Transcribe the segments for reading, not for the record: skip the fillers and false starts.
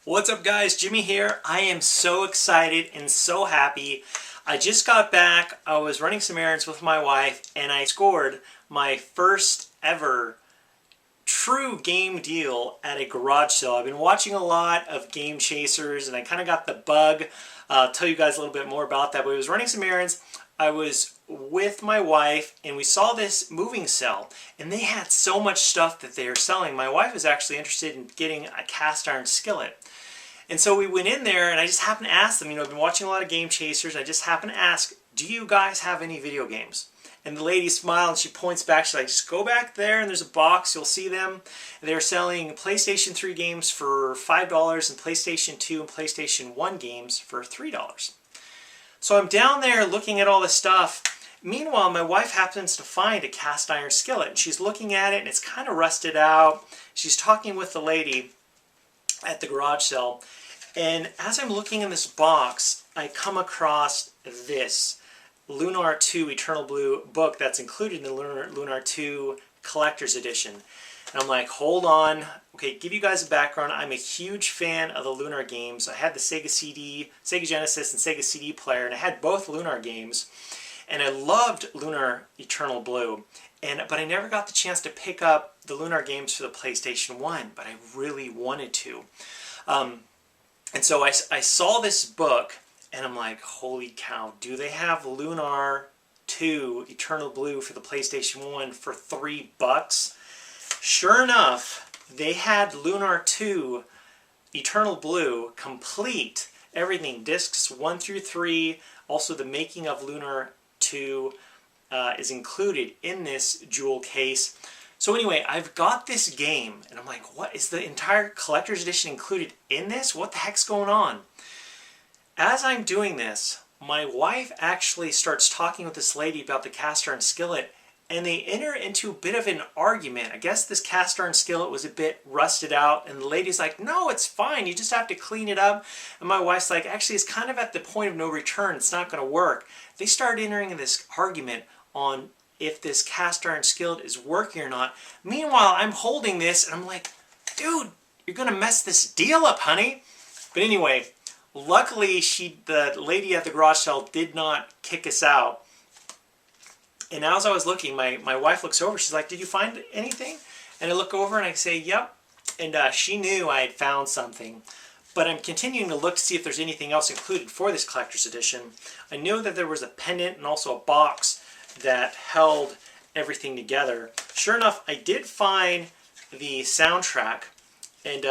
What's up guys, Jimmy here. I am so excited and so happy. I just got back, I was running some errands with my wife and I scored my first ever true game deal at a garage sale. I've been watching a lot of Game Chasers and I kind of got the bug. I'll tell you guys a little bit more about that, but I was running some errands. I was with my wife and we saw this moving cell and they had so much stuff that they were selling. My wife was actually interested in getting a cast iron skillet. And so we went in there and I just happened to ask them, I've been watching a lot of Game Chasers, and I just happened to ask, do you guys have any video games? And the lady smiled and she points back, she's like, just go back there and there's a box, you'll see them. They're selling PlayStation 3 games for $5 and PlayStation 2 and PlayStation 1 games for $3. So I'm down there looking at all this stuff. Meanwhile, my wife happens to find a cast iron skillet and she's looking at it and it's kind of rusted out. She's talking with the lady at the garage sale, and as I'm looking in this box, I come across this Lunar 2 Eternal Blue book that's included in the Lunar 2 Collector's Edition. And I'm like, hold on. Okay, give you guys a background. I'm a huge fan of the Lunar games. I had the Sega CD, Sega Genesis, and Sega CD player, and I had both Lunar games. And I loved Lunar Eternal Blue. But I never got the chance to pick up the Lunar games for the PlayStation 1, but I really wanted to. And so I saw this book, and I'm like, holy cow, do they have Lunar 2 Eternal Blue for the PlayStation 1 for $3? Sure enough, they had Lunar 2 Eternal Blue complete, everything, discs 1 through 3, also the making of Lunar 2 is included in this jewel case. So anyway, I've got this game, and I'm like, what, is the entire collector's edition included in this? What the heck's going on? As I'm doing this, my wife actually starts talking with this lady about the cast iron skillet, and they enter into a bit of an argument. I guess this cast iron skillet was a bit rusted out, and the lady's like, no, it's fine, you just have to clean it up. And my wife's like, actually, it's kind of at the point of no return, it's not going to work. They start entering in this argument on if this cast iron skillet is working or not. Meanwhile, I'm holding this and I'm like, dude, you're gonna mess this deal up, honey. But anyway, luckily the lady at the garage sale did not kick us out. And as I was looking, my wife looks over, she's like, did you find anything? And I look over and I say, yep. And she knew I had found something. But I'm continuing to look to see if there's anything else included for this collector's edition. I knew that there was a pendant and also a box that held everything together. Sure enough, I did find the soundtrack. And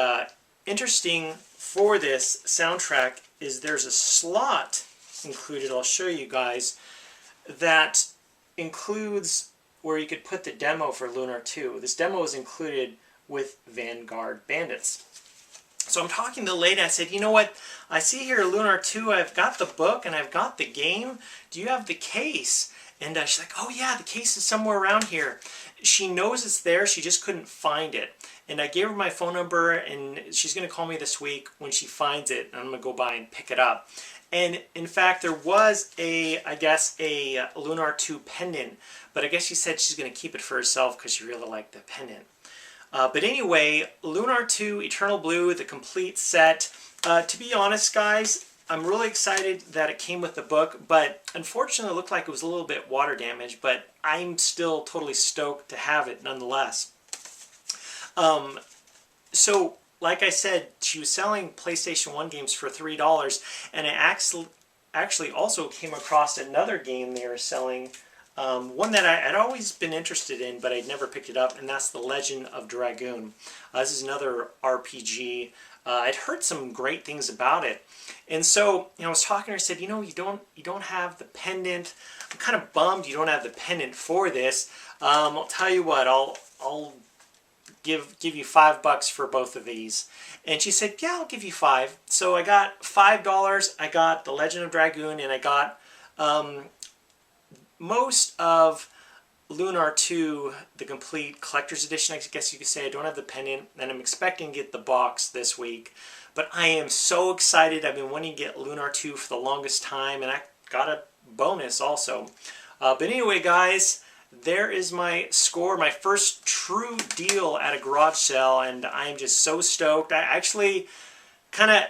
interesting for this soundtrack is there's a slot included, I'll show you guys, that includes where you could put the demo for Lunar 2. This demo is included with Vanguard Bandits. So I'm talking to the lady, I said, you know what, I see here Lunar 2, I've got the book and I've got the game. Do you have the case? And she's like, oh yeah, the case is somewhere around here. She knows it's there, she just couldn't find it. And I gave her my phone number and she's going to call me this week when she finds it. And I'm going to go by and pick it up. And in fact, there was I guess a Lunar 2 pendant. But I guess she said she's going to keep it for herself because she really liked the pendant. But anyway, Lunar 2 Eternal Blue, the complete set. To be honest, guys, I'm really excited that it came with the book, but unfortunately it looked like it was a little bit water damaged, but I'm still totally stoked to have it nonetheless. So, like I said, she was selling PlayStation 1 games for $3, and I actually also came across another game they were selling, one that I'd always been interested in, but I'd never picked it up, and that's The Legend of Dragoon. This is another RPG. I'd heard some great things about it. And so, I was talking to her, I said, you don't have the pendant. I'm kind of bummed you don't have the pendant for this. I'll tell you what, I'll give you $5 for both of these. And she said, yeah, I'll give you $5. So I got $5, I got The Legend of Dragoon, and I got most of Lunar 2, the complete collector's edition, I guess you could say. I don't have the pendant, and I'm expecting to get the box this week. But I am so excited. I've been wanting to get Lunar 2 for the longest time, and I got a bonus also. But anyway, guys, there is my score, my first true deal at a garage sale, and I am just so stoked. I actually kind of,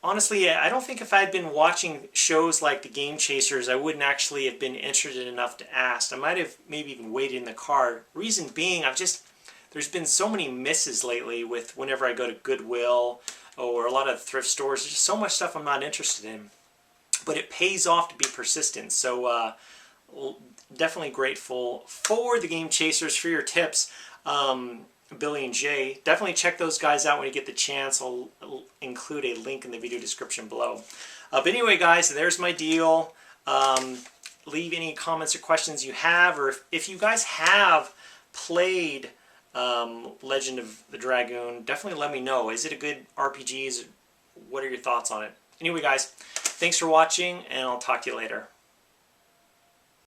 honestly, I don't think if I'd been watching shows like the Game Chasers, I wouldn't actually have been interested enough to ask. I might have maybe even waited in the car. Reason being, there's been so many misses lately with whenever I go to Goodwill or a lot of thrift stores. There's just so much stuff I'm not interested in. But it pays off to be persistent. So definitely grateful for the Game Chasers for your tips. Billy and Jay. Definitely check those guys out when you get the chance. I'll include a link in the video description below. But anyway, guys, there's my deal. Leave any comments or questions you have, or if you guys have played Legend of the Dragoon, definitely let me know. Is it a good RPG? What are your thoughts on it? Anyway, guys, thanks for watching, and I'll talk to you later.